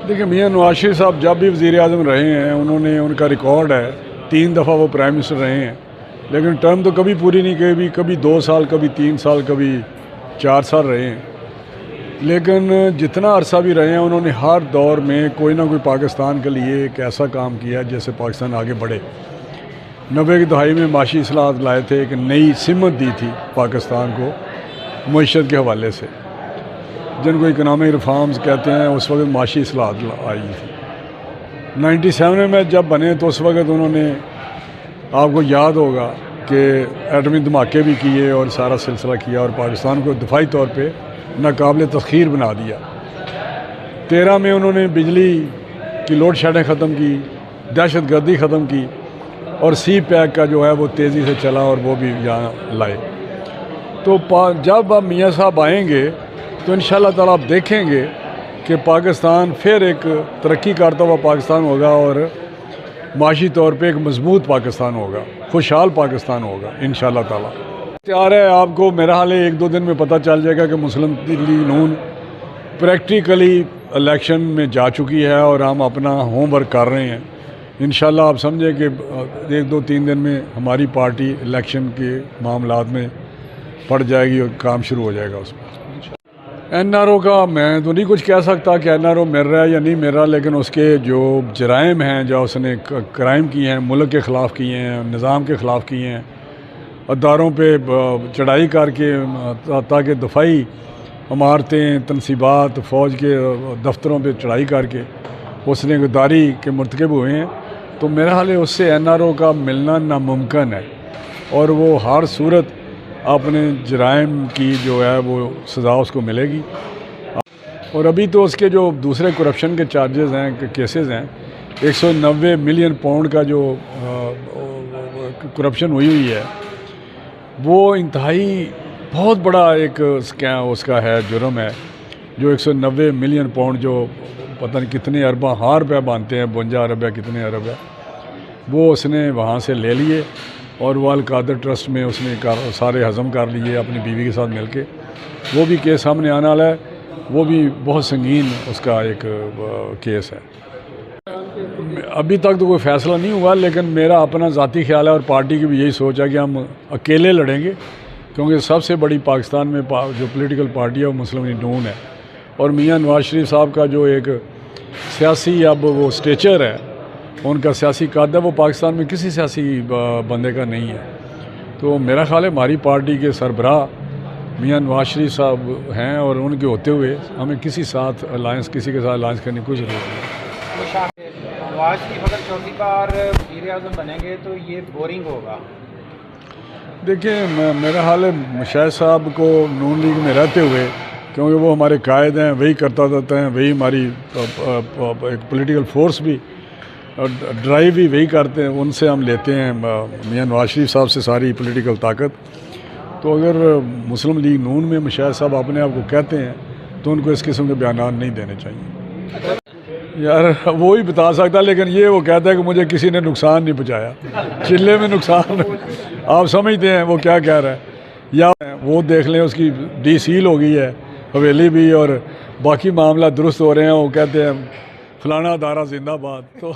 देखिए, मियाँ नवाज शरीफ साहब जब भी वज़ीर आज़म रहे हैं उन्होंने, उनका रिकॉर्ड है 3 दफ़ा वो प्राइम मिनिस्टर रहे हैं, लेकिन टर्म तो कभी पूरी नहीं की, कभी 2 साल, कभी 3 साल, कभी 4 साल रहे हैं। लेकिन जितना अरसा भी रहे हैं उन्होंने हर दौर में कोई ना कोई पाकिस्तान के लिए एक ऐसा काम किया जिससे पाकिस्तान आगे बढ़े। 90 की दहाई में माशी इस्लाहत लाए थे, एक नई सिमत दी थी पाकिस्तान को मईशत के हवाले से, जिनको इकनॉमिक रिफॉर्म्स कहते हैं। उस वक्त माशी इस्लाहत आई थी 97 में जब बने, तो उस वक्त उन्होंने, आपको याद होगा कि एटमी धमाके भी किए और सारा सिलसिला किया और पाकिस्तान को दफाई तौर पे नाकाबिल तस्खीर बना दिया। 13 में उन्होंने बिजली की लोड शेडिंग ख़त्म की, दहशत गर्दी ख़त्म की और सी पैक का जो है वो तेज़ी से चला और वो भी यहाँ लाए। तो जब अब मियाँ साहब आएंगे तो इंशाअल्लाह ताला आप देखेंगे कि पाकिस्तान फिर एक तरक्की करता हुआ पाकिस्तान होगा और माशी तौर पे एक मजबूत पाकिस्तान होगा, खुशहाल पाकिस्तान होगा इंशाअल्लाह ताला। तैयार है, आपको मेरा हाल है 1-2 दिन में पता चल जाएगा कि मुस्लिम लीग नून प्रैक्टिकली इलेक्शन में जा चुकी है और हम अपना होमवर्क कर रहे हैं। इंशाअल्लाह आप समझें कि 1-2-3 दिन में हमारी पार्टी इलेक्शन के मामलात में पड़ जाएगी और काम शुरू हो जाएगा उसमें। NRO का मैं तो नहीं कुछ कह सकता कि NRO मिल रहा है या नहीं मिल रहा, लेकिन उसके जो जराइम हैं, जो उसने क्राइम किए हैं, मुल्क के ख़िलाफ़ किए हैं, निज़ाम के ख़िलाफ़ किए हैं, अदारों पे चढ़ाई करके ताकि दफाई इमारतें, तनसीबात, फ़ौज के दफ्तरों पे चढ़ाई करके उसने गद्दारी के मुर्तकब हुए हैं, तो मेरा हाल है उससे NRO का मिलना नामुमकिन है और वो हर सूरत अपने जराइम की जो है वो सज़ा उसको मिलेगी। और अभी तो उसके जो दूसरे करप्शन के चार्जेस हैं, केसेस हैं, 190 मिलियन पाउंड का जो करप्शन हुई है, वो इंतहाई बहुत बड़ा एक स्कैम उसका है, जुर्म है। जो 190 मिलियन पाउंड, जो पता नहीं कितने अरबा हाँ रुपये बनते हैं, 52 अरब या कितने अरब है, वो उसने वहाँ से ले लिए और वो अल कादर ट्रस्ट में उसने सारे हज़म कर लिए अपनी बीवी के साथ मिलके। वो भी केस सामने आने वाला है, वो भी बहुत संगीन उसका एक केस है। अभी तक तो कोई फ़ैसला नहीं हुआ, लेकिन मेरा अपना ज़ाती ख्याल है और पार्टी की भी यही सोच है कि हम अकेले लड़ेंगे, क्योंकि सबसे बड़ी पाकिस्तान में जो पॉलिटिकल पार्टी है वो मुस्लिम लीग नून है। और मियाँ नवाज शरीफ साहब का जो एक सियासी अब वो स्टेचर है, उनका सियासी कद है, वो पाकिस्तान में किसी सियासी बंदे का नहीं है। तो मेरा ख्याल है हमारी पार्टी के सरबराह मियाँ नवाज शरीफ साहब हैं और उनके होते हुए हमें किसी के साथ अलायंस करने की कोई ज़रूरत नहीं। नवाज शरीफ अगर चौथी बार वज़ीर आज़म बनेंगे तो ये बोरिंग होगा। देखिए, मेरा हाल है मुशाहिद साहब को नून लीग में रहते हुए, क्योंकि वो हमारे कायद हैं, वही करता रहते हैं, वही हमारी एक पॉलिटिकल फोर्स भी और ड्राइव भी वही करते हैं, उनसे हम लेते हैं मियाँ नवाज शरीफ साहब से सारी पॉलिटिकल ताकत। तो अगर मुस्लिम लीग नून में मुशाहिद साहब अपने आप को कहते हैं तो उनको इस किस्म के बयान नहीं देने चाहिए। यार वो ही बता सकता, लेकिन ये वो कहता है कि मुझे किसी ने नुकसान नहीं पहुँचाया, चिल्ले में नुकसान आप समझते हैं वो क्या कह रहा है, या वो देख लें उसकी डीसील हो गई है हवेली भी और बाकी मामला दुरुस्त हो रहे हैं, वो कहते हैं फलाना अदारा जिंदाबाद। तो